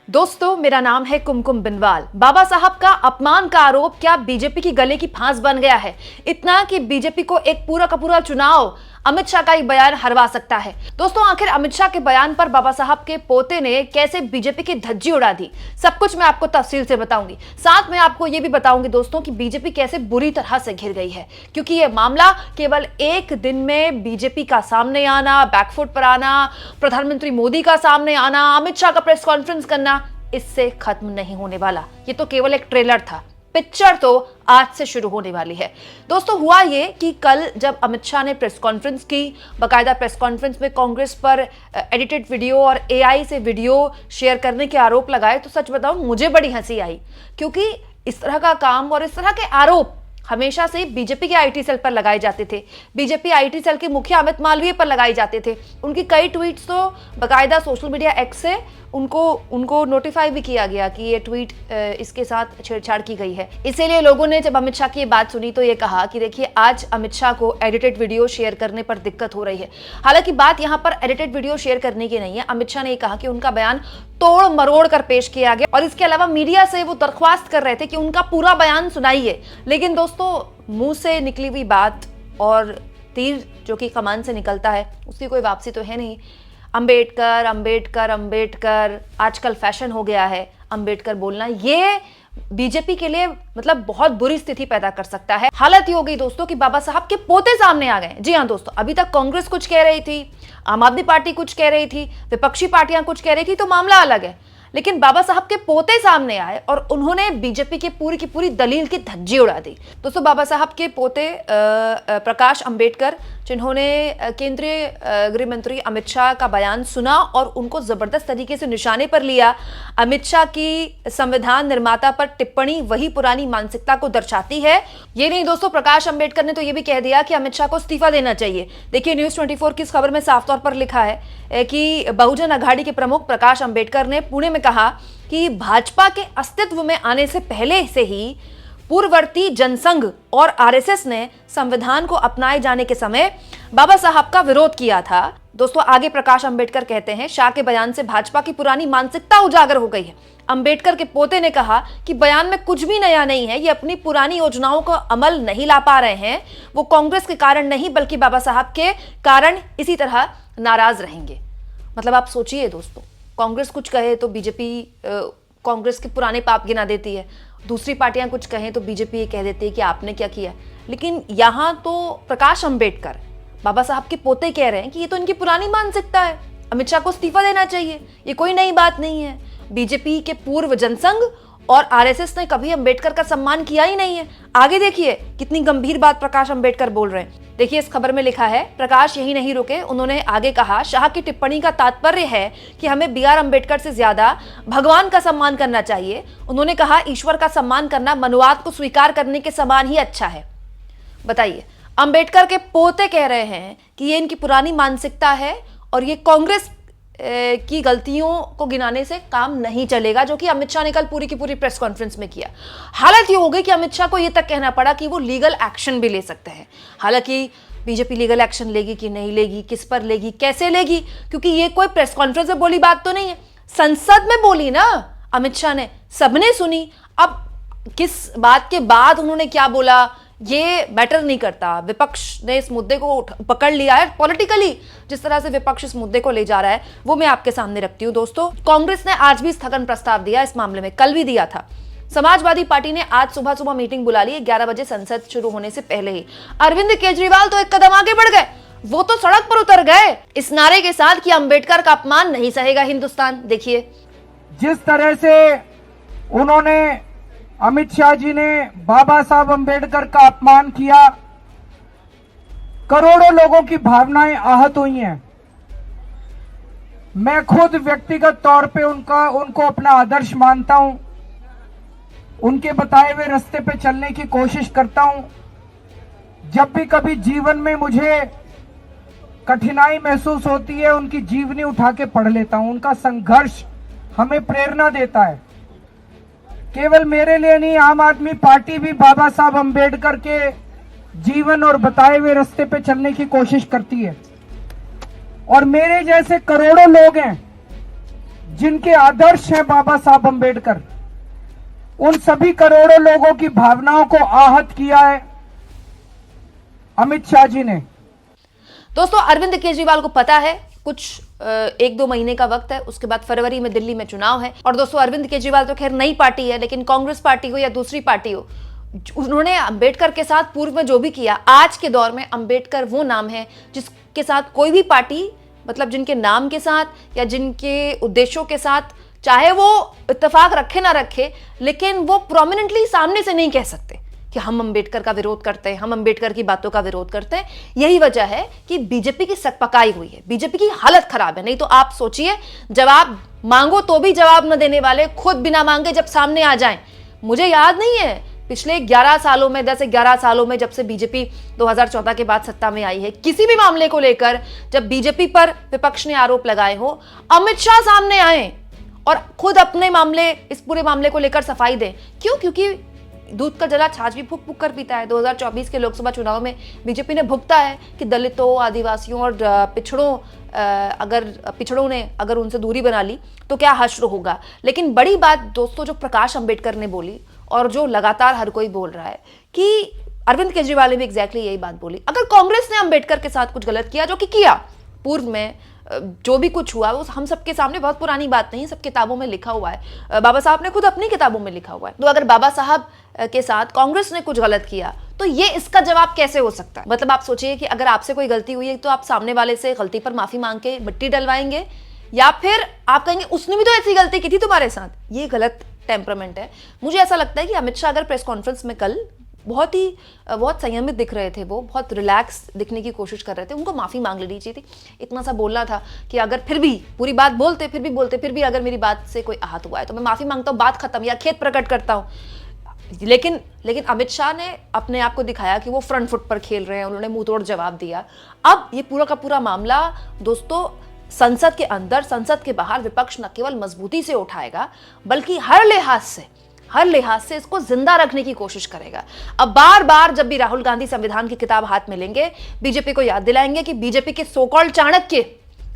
दोस्तों, मेरा नाम है कुमकुम बिनवाल। बाबा साहब का अपमान का आरोप क्या बीजेपी की गले की फांस बन गया है? इतना कि बीजेपी को एक पूरा का पूरा चुनाव अमित शाह का एक बयान हरवा सकता है। दोस्तों, आखिर अमित शाह के बयान पर बाबा साहब के पोते ने कैसे बीजेपी की धज्जी उड़ा दी, सब कुछ मैं आपको तफसील से बताऊंगी। साथ में आपको यह भी बताऊंगी दोस्तों कि बीजेपी कैसे बुरी तरह से घिर गई है, क्योंकि यह मामला केवल एक दिन में बीजेपी का सामने आना, बैकफुट पर आना, प्रधानमंत्री मोदी का सामने आना, अमित शाह का प्रेस कॉन्फ्रेंस करना, इससे खत्म नहीं होने वाला। ये तो केवल एक ट्रेलर था, पिक्चर तो आज से शुरू होने वाली है। दोस्तों, हुआ ये कि कल जब अमित शाह ने प्रेस कॉन्फ्रेंस की, बाकायदा प्रेस कॉन्फ्रेंस में कांग्रेस पर एडिटेड वीडियो और एआई से वीडियो शेयर करने के आरोप लगाए, तो सच बताऊं मुझे बड़ी हंसी आई, क्योंकि इस तरह का काम और इस तरह के आरोप हमेशा से बीजेपी के आईटी सेल पर लगाए जाते थे। बीजेपी आईटी सेल के मुखिया अमित मालवीय पर लगाए जाते थे। उनकी कई ट्वीट्स तो बाकायदा सोशल मीडिया एक्स से उनको नोटिफाई भी किया गया कि ये ट्वीट इसके साथ छेड़छाड़ की गई है। इसीलिए लोगों ने जब अमित शाह की ये बात सुनी तो ये कहा कि देखिए, आज अमित शाह को एडिटेड वीडियो शेयर करने पर दिक्कत हो रही है। हालांकि बात यहाँ पर एडिटेड वीडियो शेयर करने की नहीं है। अमित शाह ने ये कहा कि उनका बयान तोड़ मरोड़ कर पेश किया गया और इसके अलावा मीडिया से वो दरख्वास्त कर रहे थे कि उनका पूरा बयान सुनाइए। लेकिन दोस्तों, मुंह से निकली हुई बात और तीर जो कि कमान से निकलता है, उसकी कोई वापसी तो है नहीं। अंबेडकर अंबेडकर अंबेडकर आजकल फैशन हो गया है अंबेडकर बोलना। ये बीजेपी के लिए मतलब बहुत बुरी स्थिति पैदा कर सकता है। हालत ये हो गई दोस्तों कि बाबा साहब के पोते सामने आ गए। जी हाँ दोस्तों, अभी तक कांग्रेस कुछ कह रही थी, आम आदमी पार्टी कुछ कह रही थी, विपक्षी पार्टियां कुछ कह रही थी, तो मामला अलग है। लेकिन बाबा साहब के पोते सामने आए और उन्होंने बीजेपी की पूरी दलील की धज्जी उड़ा दी। दोस्तों, बाबा साहब के पोते प्रकाश अंबेडकर, जिन्होंने केंद्रीय गृह मंत्री अमित शाह का बयान सुना और उनको जबरदस्त तरीके से निशाने पर लिया। अमित शाह की संविधान निर्माता पर टिप्पणी वही पुरानी मानसिकता को दर्शाती है। ये नहीं दोस्तों, प्रकाश अंबेडकर ने तो ये भी कह दिया कि अमित शाह को इस्तीफा देना चाहिए। देखिए, न्यूज़ 24 की इस खबर में साफ तौर पर लिखा है कि बहुजन अघाड़ी के प्रमुख प्रकाश अंबेडकर ने पुणे में कहा कि भाजपा के अस्तित्व में आने से पहले से ही पूर्ववर्ती जनसंघ और आरएसएस ने संविधान को अपनाए जाने के समय बाबा साहब का विरोध किया था। दोस्तों, आगे प्रकाश अंबेडकर कहते हैं, शाह के बयान से भाजपा की पुरानी मानसिकता उजागर हो गई है। अंबेडकर के पोते ने कहा कि बयान में कुछ भी नया नहीं है, ये अपनी पुरानी योजनाओं का अमल नहीं ला पा रहे हैं। वो कांग्रेस के कारण नहीं बल्कि बाबा साहब के कारण इसी तरह नाराज रहेंगे। मतलब आप सोचिए दोस्तों, कांग्रेस कुछ कहे तो बीजेपी कांग्रेस के पुराने पाप गिना देती है, दूसरी पार्टियां कुछ कहें तो बीजेपी ये कह देती है कि आपने क्या किया। लेकिन यहां तो प्रकाश अंबेडकर बाबा साहब के पोते कह रहे हैं कि ये तो इनकी पुरानी मानसिकता है, अमित शाह को इस्तीफा देना चाहिए, ये कोई नई बात नहीं है। बीजेपी के पूर्व जनसंघ और आरएसएस ने कभी अंबेडकर का सम्मान किया ही नहीं है। आगे देखिए कितनी गंभीर बात प्रकाश अंबेडकर बोल रहे हैं। देखिए, इस खबर में लिखा है, प्रकाश यही नहीं रुके, उन्होंने आगे कहा, शाह की टिप्पणी का तात्पर्य है कि हमें बीआर अंबेडकर से ज्यादा भगवान का सम्मान करना चाहिए। उन्होंने कहा, ईश्वर का सम्मान करना मनुवाद को स्वीकार करने के समान ही अच्छा है। बताइए, अंबेडकर के पोते कह रहे हैं कि ये इनकी पुरानी मानसिकता है और ये कांग्रेस की गलतियों को गिनाने से काम नहीं चलेगा, जो कि अमित शाह ने कल पूरी की पूरी प्रेस कॉन्फ्रेंस में किया। हालत ये हो गई कि अमित शाह को ये तक कहना पड़ा कि वो लीगल एक्शन भी ले सकते हैं। हालांकि बीजेपी लीगल एक्शन लेगी कि नहीं लेगी, किस पर लेगी, कैसे लेगी, क्योंकि ये कोई प्रेस कॉन्फ्रेंस में बोली बात तो नहीं है, संसद में बोली ना अमित शाह ने, सबने सुनी। अब किस बात के बाद उन्होंने क्या बोला ये मैटर नहीं करता। विपक्ष ने इस मुद्दे को पकड़ लिया है पॉलिटिकली, जिस तरह से विपक्ष इस मुद्दे को ले जा रहा है वो मैं आपके सामने रखती हूं। दोस्तों, कांग्रेस ने आज भी स्थगन प्रस्ताव दिया इस मामले में, कल भी दिया था। समाजवादी पार्टी ने आज सुबह मीटिंग बुला ली 11 बजे संसद शुरू होने से पहले ही। अरविंद केजरीवाल तो एक कदम आगे बढ़ गए, वो तो सड़क पर उतर गए इस नारे के साथ कि अंबेडकर का अपमान नहीं सहेगा हिंदुस्तान। देखिए, जिस तरह से उन्होंने अमित शाह जी ने बाबा साहब अंबेडकर का अपमान किया, करोड़ों लोगों की भावनाएं आहत हुई हैं। मैं खुद व्यक्तिगत तौर पे उनको अपना आदर्श मानता हूं, उनके बताए हुए रास्ते पे चलने की कोशिश करता हूं। जब भी कभी जीवन में मुझे कठिनाई महसूस होती है, उनकी जीवनी उठा के पढ़ लेता हूं। उनका संघर्ष हमें प्रेरणा देता है। केवल मेरे लिए नहीं, आम आदमी पार्टी भी बाबा साहब अंबेडकर के जीवन और बताए हुए रास्ते पे चलने की कोशिश करती है। और मेरे जैसे करोड़ों लोग हैं जिनके आदर्श हैं बाबा साहब अंबेडकर, उन सभी करोड़ों लोगों की भावनाओं को आहत किया है अमित शाह जी ने। दोस्तों, अरविंद केजरीवाल को पता है कुछ 1-2 महीने का वक्त है, उसके बाद फरवरी में दिल्ली में चुनाव है। और दोस्तों, अरविंद केजरीवाल तो खैर नई पार्टी है, लेकिन कांग्रेस पार्टी हो या दूसरी पार्टी हो, उन्होंने अंबेडकर के साथ पूर्व में जो भी किया, आज के दौर में अंबेडकर वो नाम है जिसके साथ कोई भी पार्टी, मतलब जिनके नाम के साथ या जिनके उद्देश्यों के साथ, चाहे वो इत्तेफाक रखे ना रखे, लेकिन वो प्रोमिनेंटली सामने से नहीं कह सकते कि हम अंबेडकर का विरोध करते हैं, हम अंबेडकर की बातों का विरोध करते हैं। यही वजह है कि बीजेपी की सकपकाई हुई है, बीजेपी की हालत खराब है। नहीं तो आप सोचिए, जवाब मांगो तो भी जवाब न देने वाले खुद बिना मांगे जब सामने आ जाएं। मुझे याद नहीं है पिछले 11 सालों में, 10 से 11 सालों में, जब से बीजेपी 2014 के बाद सत्ता में आई है, किसी भी मामले को लेकर जब बीजेपी पर विपक्ष ने आरोप लगाए हो, अमित शाह सामने आए और खुद अपने मामले, इस पूरे मामले को लेकर सफाई दें। क्यों? क्योंकि दूध का जला छाछ भी फूक फूक कर पीता है। 2024 के लोकसभा चुनाव में बीजेपी ने भुगता है कि दलितों, आदिवासियों और पिछड़ों ने अगर उनसे दूरी बना ली तो क्या हश्र होगा। लेकिन बड़ी बात दोस्तों, जो प्रकाश अंबेडकर ने बोली और जो लगातार हर कोई बोल रहा है, कि अरविंद केजरीवाल ने भी एग्जैक्टली यही बात बोली। अगर कांग्रेस ने अंबेडकर के साथ कुछ गलत किया, जो कि किया पूर्व में, जो भी कुछ हुआ वो हम सबके सामने, बहुत पुरानी बात नहीं, सब किताबों में लिखा हुआ है, बाबा साहब ने खुद अपनी किताबों में लिखा हुआ है। तो अगर बाबा साहब के साथ कांग्रेस ने कुछ गलत किया तो ये इसका जवाब कैसे हो सकता है? मतलब आप सोचिए कि अगर आपसे कोई गलती हुई है तो आप सामने वाले से गलती पर माफी मांग के मिट्टी डलवाएंगे, या फिर आप कहेंगे उसने भी तो ऐसी गलती की थी तुम्हारे साथ। ये गलत टेम्परामेंट है। मुझे ऐसा लगता है कि अमित शाह अगर प्रेस कॉन्फ्रेंस में कल बहुत संयमित दिख रहे थे, वो बहुत रिलैक्स दिखने की कोशिश कर रहे थे, उनको माफी मांग लेनी चाहिए थी। इतना सा बोलना था कि अगर फिर भी पूरी बात बोलते, फिर भी अगर मेरी बात से कोई आहत हुआ है तो मैं माफी मांगता हूँ, बात खत्म, या खेद प्रकट करता हूँ। लेकिन अमित शाह ने अपने आप को दिखाया कि वो फ्रंट फुट पर खेल रहे हैं, उन्होंने मुंह तोड़ जवाब दिया। अब ये पूरा का पूरा मामला दोस्तों, संसद के अंदर, संसद के बाहर विपक्ष न केवल मजबूती से उठाएगा, बल्कि हर लिहाज से इसको जिंदा रखने की कोशिश करेगा। अब बार बार जब भी राहुल गांधी संविधान की किताब हाथ में लेंगे, बीजेपी को याद दिलाएंगे कि बीजेपी के सो कॉल्ड चाणक्य,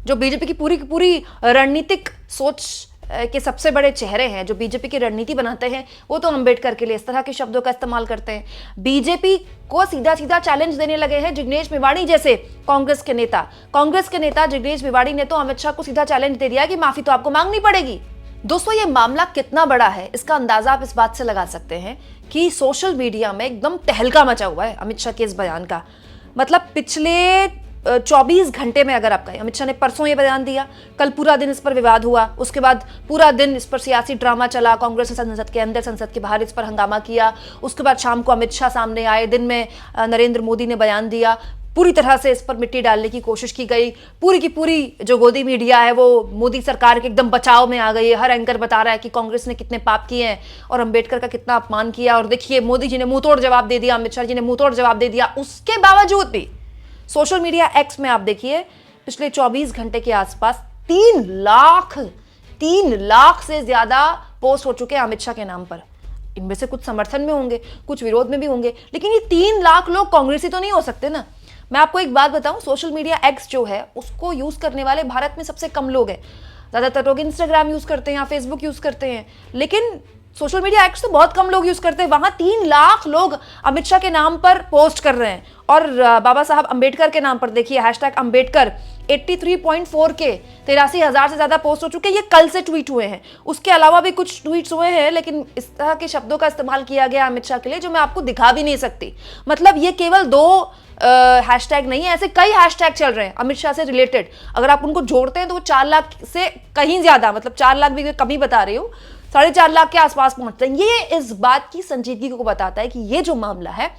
जो बीजेपी की पूरी रणनीतिक सोच के सबसे बड़े चेहरे हैं, जो बीजेपी की रणनीति बनाते हैं, वो तो अंबेडकर के लिए इस तरह के शब्दों का इस्तेमाल करते हैं। बीजेपी को सीधा चैलेंज देने लगे हैं जिग्नेश मेवाड़ी जैसे कांग्रेस के नेता जिग्नेश मेवाड़ी ने तो अमित शाह को सीधा चैलेंज दे दिया कि माफी तो आपको मांगनी पड़ेगी। दोस्तों, ये मामला कितना बड़ा है इसका अंदाजा आप इस बात से लगा सकते हैं कि सोशल मीडिया में एकदम तहलका मचा हुआ है अमित शाह के इस बयान का। मतलब पिछले 24 घंटे में अगर आप कहें, अमित शाह ने परसों ये बयान दिया, कल पूरा दिन इस पर विवाद हुआ, उसके बाद पूरा दिन इस पर सियासी ड्रामा चला, कांग्रेस ने संसद के अंदर, संसद के बाहर इस पर हंगामा किया, उसके बाद शाम को अमित शाह सामने आए, दिन में नरेंद्र मोदी ने बयान दिया, पूरी तरह से इस पर मिट्टी डालने की कोशिश की गई। पूरी की पूरी जो गोदी मीडिया है वो मोदी सरकार के एकदम बचाव में आ गई है। हर एंकर बता रहा है कि कांग्रेस ने कितने पाप किए हैं और अंबेडकर का कितना अपमान किया, और देखिए मोदी जी ने मुंहतोड़ जवाब दे दिया, अमित शाह जी ने मुंहतोड़ जवाब दे दिया। उसके बावजूद भी सोशल मीडिया एक्स में आप देखिए पिछले 24 घंटे के आसपास 3 लाख से ज्यादा पोस्ट हो चुके हैं अमित शाह के नाम पर। इनमें से कुछ समर्थन में होंगे, कुछ विरोध में भी होंगे, लेकिन ये 3 लाख लोग कांग्रेसी तो नहीं हो सकते ना। मैं आपको एक बात बताऊं, सोशल मीडिया एक्स जो है उसको यूज करने वाले भारत में सबसे कम लोग हैं। ज्यादातर लोग इंस्टाग्राम यूज करते हैं या फेसबुक यूज करते हैं, लेकिन सोशल मीडिया एक्स तो बहुत कम लोग यूज करते हैं। वहां 3 लाख लोग अमित शाह के नाम पर पोस्ट कर रहे हैं, और बाबा साहब अंबेडकर के नाम पर देखिए #अंबेडकर 83.4 के 83,000 से ज्यादा पोस्ट हो चुके हैं। ये कल से ट्वीट हुए हैं, उसके अलावा भी कुछ ट्वीट्स हुए हैं, लेकिन इस तरह के शब्दों का इस्तेमाल किया गया अमित शाह के लिए जो मैं आपको दिखा भी नहीं सकती। मतलब ये केवल 2 हैशटैग नहीं है, ऐसे कई हैशटैग चल रहे हैं अमित शाह से रिलेटेड। अगर आप उनको जोड़ते हैं तो वो 4 लाख से कहीं ज्यादा, मतलब 4 लाख भी कम ही बता रही हूँ, 4.5 लाख के आसपास पहुंचते हैं। ये इस बात की संजीदगी को बताता है कि ये जो मामला है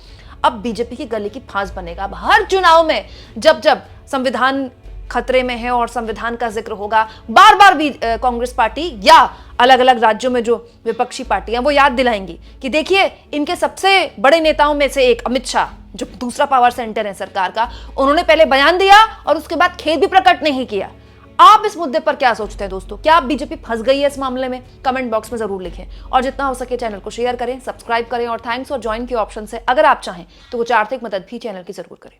अब बीजेपी की गले की फांस बनेगा। अब हर चुनाव में जब संविधान खतरे में है और संविधान का जिक्र होगा, बार बार भी कांग्रेस पार्टी या अलग अलग राज्यों में जो विपक्षी पार्टियां वो याद दिलाएंगी कि देखिए इनके सबसे बड़े नेताओं में से एक अमित शाह, जो दूसरा पावर सेंटर है सरकार का, उन्होंने पहले बयान दिया और उसके बाद खेद भी प्रकट नहीं किया। आप इस मुद्दे पर क्या सोचते हैं दोस्तों? क्या बीजेपी फंस गई है इस मामले में? कमेंट बॉक्स में जरूर लिखें, और जितना हो सके चैनल को शेयर करें, सब्सक्राइब करें, और थैंक्स और ज्वाइन के ऑप्शन से अगर आप चाहें तो कुछ आर्थिक मदद भी चैनल की जरूर करें।